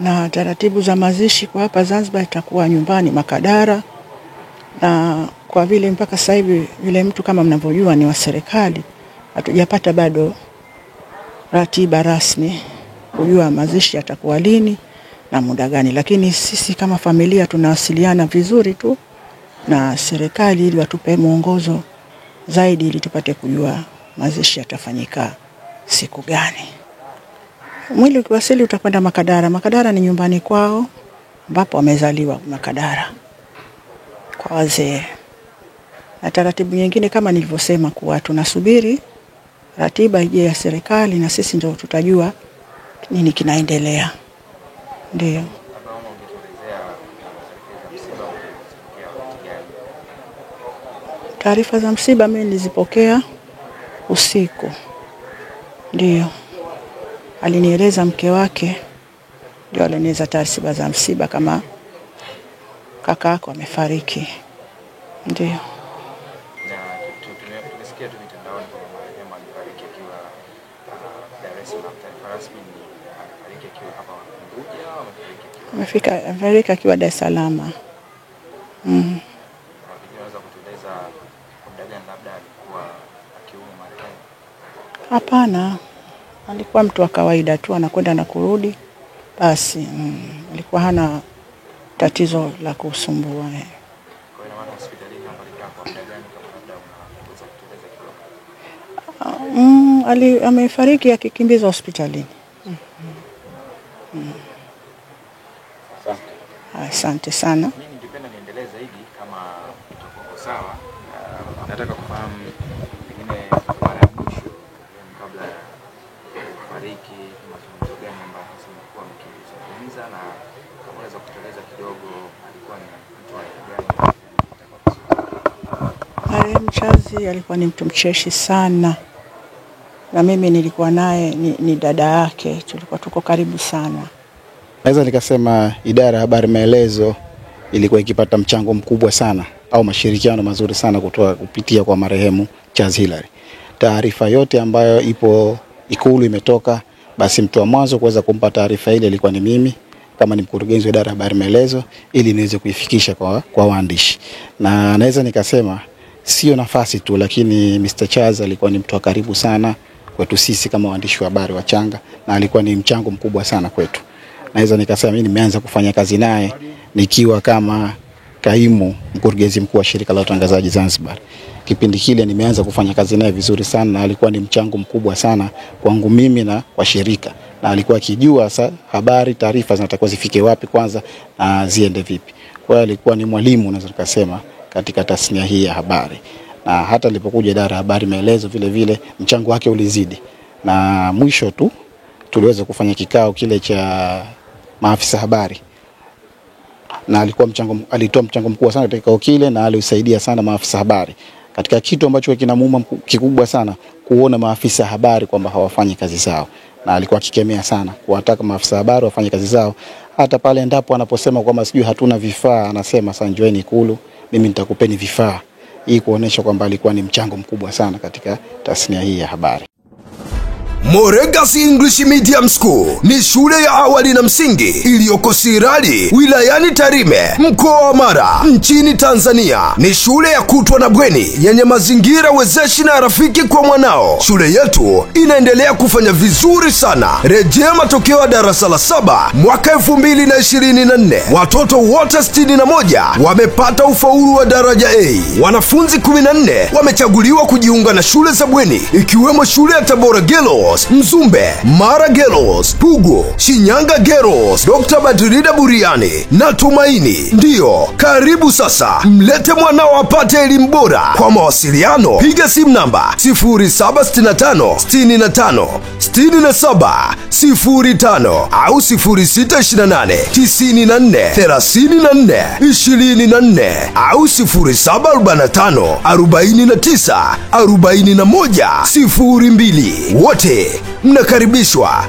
Na taratibu za mazishi kwa hapa Zanzibar itakuwa nyumbani Makadara, na kwa vile mpaka sasa hivi vile mtu kama mnavyojua ni wa serikali, hatujapata bado ratiba rasmi kujua mazishi yatakuwa lini na muda gani, lakini sisi kama familia tunawasiliana vizuri tu na serikali ili watupe mwongozo zaidi ili tupate kujua mazishi yatafanyika siku gani. Mwili ukiwasili utakwenda Makadara. Makadara ni nyumbani kwao ambapo wamezaliwa Makadara kwa wazee. Na taratibu nyingine kama nilivyosema kuwa tunasubiri ratiba ije ya serikali na sisi ndio tutajua nini kinaendelea. Ndio. Taarifa za msiba mimi nilizipokea usiku. Ndio. Alinieleza mke wake ndio alinieleza taarifa za msiba kama kaka yako amefariki. Ndio. Na tumesikia tu mitandaoni kwamba marehemu alifariki akiwa Dar es Salaam. Taarifa rasmi ni alifariki akiwa hapa Unguja au amefariki akiwa Dar es Salaam. Unaweza kutueleza muda gani labda alikuwa akiumwa marehemu? Hapana. Alikuwa mtu wa kawaida tu, anakwenda na kurudi. Basi alikuwa hana tatizo la kusumbua. Kwa hiyo maana hospitalini hapa alikaa kwa muda gani kama labda unaweza kutueleza kidogo? Amefariki akikimbizwa hospitalini. Asante sana. Mimi ningependa niendelee zaidi kama utakuwa sawa. Nataka kufahamu pengine mara ya mwisho kabla ya kufariki mazungumzo gani ambayo mlikuwa mkizungumza, na kama unaweza kutueleza kidogo alikuwa ni mtu wa aina gani? Chazi alikuwa ni mtu mcheshi sana. Na mimi nilikuwa naye ni dada yake, tulikuwa tuko karibu sana. Naweza nikasema idara ya habari maelezo ilikuwa ikipata mchango mkubwa sana au mashirikiano mazuri sana kupitia kwa marehemu Charles Hilary. Taarifa yote ambayo ipo Ikulu imetoka, basi mtu wa mwanzo kuweza kumpa taarifa ile ilikuwa ni mimi kama ni mkurugenzi wa idara ya habari maelezo, ili niweze kuifikisha kwa waandishi. Na naweza nikasema sio nafasi tu, lakini Mr. Charles alikuwa ni mtu wa karibu sana kwetu sisi kama waandishi wa habari wachanga, na alikuwa ni mchango mkubwa sana kwetu. Naweza nikasema mimi nimeanza kufanya kazi naye nikiwa kama kaimu mkurugenzi mkuu wa shirika la utangazaji Zanzibar. Kipindi kile nimeanza kufanya kazi naye vizuri sana, na alikuwa ni mchango mkubwa sana kwangu mimi na kwa shirika. Na alikuwa akijua habari, taarifa zinatakiwa zifike wapi kwanza na ziende vipi. Kwa hiyo alikuwa ni mwalimu naweza kusema katika tasnia hii ya habari. Na hata alipokuja idara ya habari maelezo vile vile mchango wake ulizidi. Na mwisho tu tuliweza kufanya kikao kile cha maafisa habari. Na alitoa mchango mkubwa sana katika kikao kile, na alisaidia sana maafisa habari katika kitu ambacho kinamuuma kikubwa sana, kuona maafisa habari kwamba hawafanyi kazi zao. Na alikuwa akikemea sana kuwataka maafisa habari wafanye kazi zao, hata pale endapo anaposema kwamba sijui hatuna vifaa, anasema sasa njoeni Ikulu, mimi nitakupeni vifaa. Hii kuonesha kwamba alikuwa ni mchango mkubwa sana katika tasnia hii ya habari. Moregas English Medium School ni shule ya awali na msingi iliyoko Sirari, wilayani Tarime, mkoa wa Mara, nchini Tanzania. Ni shule ya kutwa na bweni yenye mazingira wezeshi na rafiki kwa mwanao. Shule yetu inaendelea kufanya vizuri sana. Rejea matokeo ya darasa la 7 mwaka 2024. Watoto wote 61 wamepata ufaulu wa daraja A. Wanafunzi 14 wamechaguliwa kujiunga na shule za bweni, ikiwemo shule ya Tabora Girls, Mzumbe, Mara Girls, Pugu, Shinyanga Girls, Dr. Badrida Buriani na Tumaini. Ndiyo, karibu sasa, mlete mwanao apate elimu bora. Kwa mawasiliano piga simu namba 0765 65 67 05 au 0628 94 34 24 au 0745 49 41 02. Wote mnakaribishwa.